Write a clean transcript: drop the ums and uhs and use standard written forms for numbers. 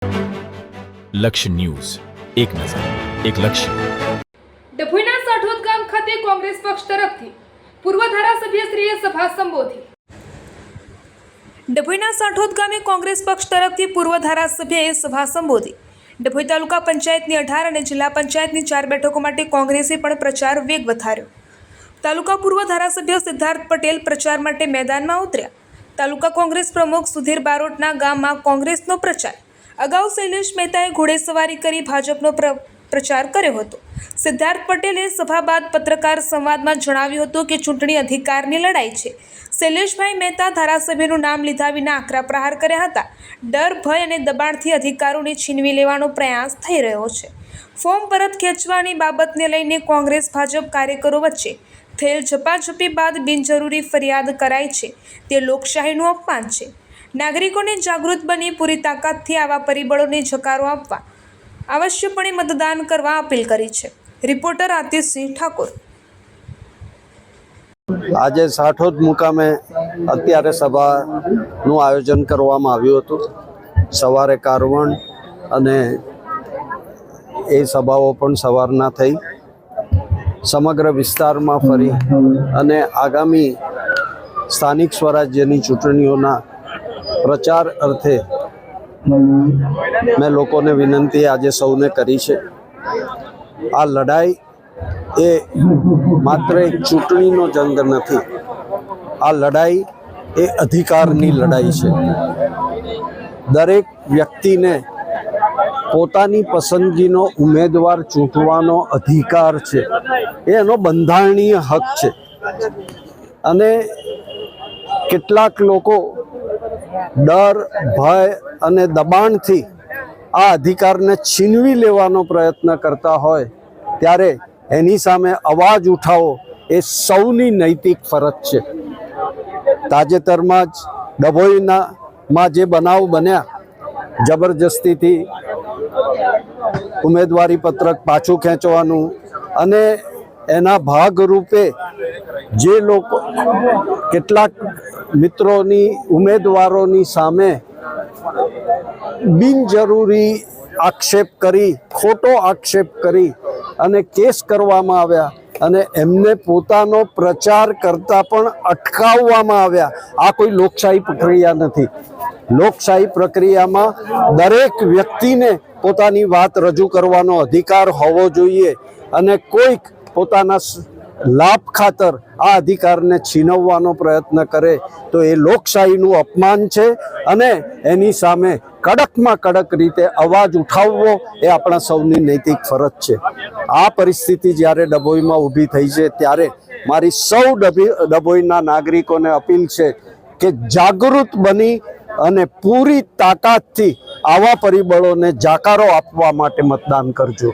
લક્ષ્ય ન્યૂઝ, એક નજર, એક લક્ષ્ય। ડભોઈના સાઠોદ ગામ ખાતે કોંગ્રેસ પક્ષ તરફથી પૂર્વ ધારાસભ્યશ્રીએ સભા સંબોધી। ડભોઈના સાઠોદ ગામે કોંગ્રેસ પક્ષ તરફથી પૂર્વ ધારાસભ્યએ સભા સંબોધી। ડભોઈ તાલુકા પંચાયતની 18 અને જિલ્લા પંચાયતની 4 બેઠકો માટે કોંગ્રેસે પણ પ્રચાર વેગ વધાર્યો। તાલુકા પૂર્વ ધારાસભ્ય સિદ્ધાર્થ પટેલ પ્રચાર માટે મેદાનમાં ઉતર્યા। તાલુકા કોંગ્રેસ પ્રમુખ સુધીર બારોટના ગામમાં કોંગ્રેસનો પ્રચાર। અગાઉ શૈલેષ મહેતાએ ઘોડેસવારી કરી ભાજપનો પ્રચાર કર્યો હતો। સિદ્ધાર્થ પટેલે સભા બાદ પત્રકાર સંવાદમાં જણાવ્યું હતું કે ચૂંટણી અધિકારની લડાઈ છે। શૈલેષભાઈ મહેતા ધારાસભ્યનું નામ લીધા વિના આકરા પ્રહાર કર્યા હતા। ડર, ભય અને દબાણથી અધિકારોને છીનવી લેવાનો પ્રયાસ થઈ રહ્યો છે। ફોર્મ પરત ખેંચવાની બાબતને લઈને કોંગ્રેસ ભાજપ કાર્યકરો વચ્ચે થયેલ ઝપાઝપી બાદ બિનજરૂરી ફરિયાદ કરાઈ છે, તે લોકશાહીનું અપમાન છે। નાગરિકોને જાગૃત બની પૂરી તાકાતથી આવા પરિબળોને જકારો આપવા આવશ્યકપણે મતદાન કરવા અપીલ કરી છે। રિપોર્ટર આતિશસિંહ ઠાકોર। આજે સાઠોદ મુકામે અત્યારે સભાનું આયોજન કરવામાં આવ્યું હતું। સવારે કારવણ અને એ સભાઓ પણ સવારના થઈ। સમગ્ર વિસ્તારમાં ફરી અને આગામી સ્થાનિક સ્વરાજ્યની ચૂંટણીઓના પ્રચાર અર્થે મેં લોકોને વિનંતી આજે સૌને કરી છે। આ લડાઈ એ માત્ર એક ચૂંટણીનો જંગ નથી, આ લડાઈ એ અધિકારની લડાઈ છે। દરેક વ્યક્તિને પોતાની પસંદગીનો ઉમેદવાર ચૂંટવાનો અધિકાર છે, એનો બંધારણીય હક છે। અને કેટલાક લોકો ડર, ભય અને દબાણથી આ અધિકારને છીનવી લેવાનો પ્રયત્ન કરતા હોય ત્યારે એની સામે અવાજ ઉઠાવો એ સૌની નૈતિક ફરજ છે। તાજેતરમાં જ ડભોઈમાં જે બનાવ બન્યા, જબરજસ્તીથી ઉમેદવારી પત્રક પાછું ખેંચવાનું અને એના ભાગરૂપે જે લોકો કેટલાક મિત્રોની ઉમેદવારોની સામે બિનજરૂરી આક્ષેપ કરી, ખોટો આક્ષેપ કરી અને કેસ કરવામાં આવ્યા અને એમને પોતાનો પ્રચાર કરતા પણ અટકાવવામાં આવ્યા। આ કોઈ લોકશાહી પ્રક્રિયા નથી। લોકશાહી પ્રક્રિયામાં દરેક વ્યક્તિને પોતાની વાત રજૂ કરવાનો અધિકાર હોવો જોઈએ અને કોઈક પોતાના લાભ ખાતર આ અધિકારને છીનવવાનો પ્રયત્ન કરે તો એ લોકશાહીનું અપમાન છે અને એની સામે કડકમાં કડક રીતે અવાજ ઉઠાવવો એ આપણા સૌની નૈતિક ફરજ છે। આ પરિસ્થિતિ જ્યારે ડભોઈમાં ઊભી થઈ છે ત્યારે મારી સૌ ડભોઈના નાગરિકોને અપીલ છે કે જાગૃત બની અને પૂરી તાકાતથી આવા પરિબળોને જાકારો આપવા માટે મતદાન કરજો।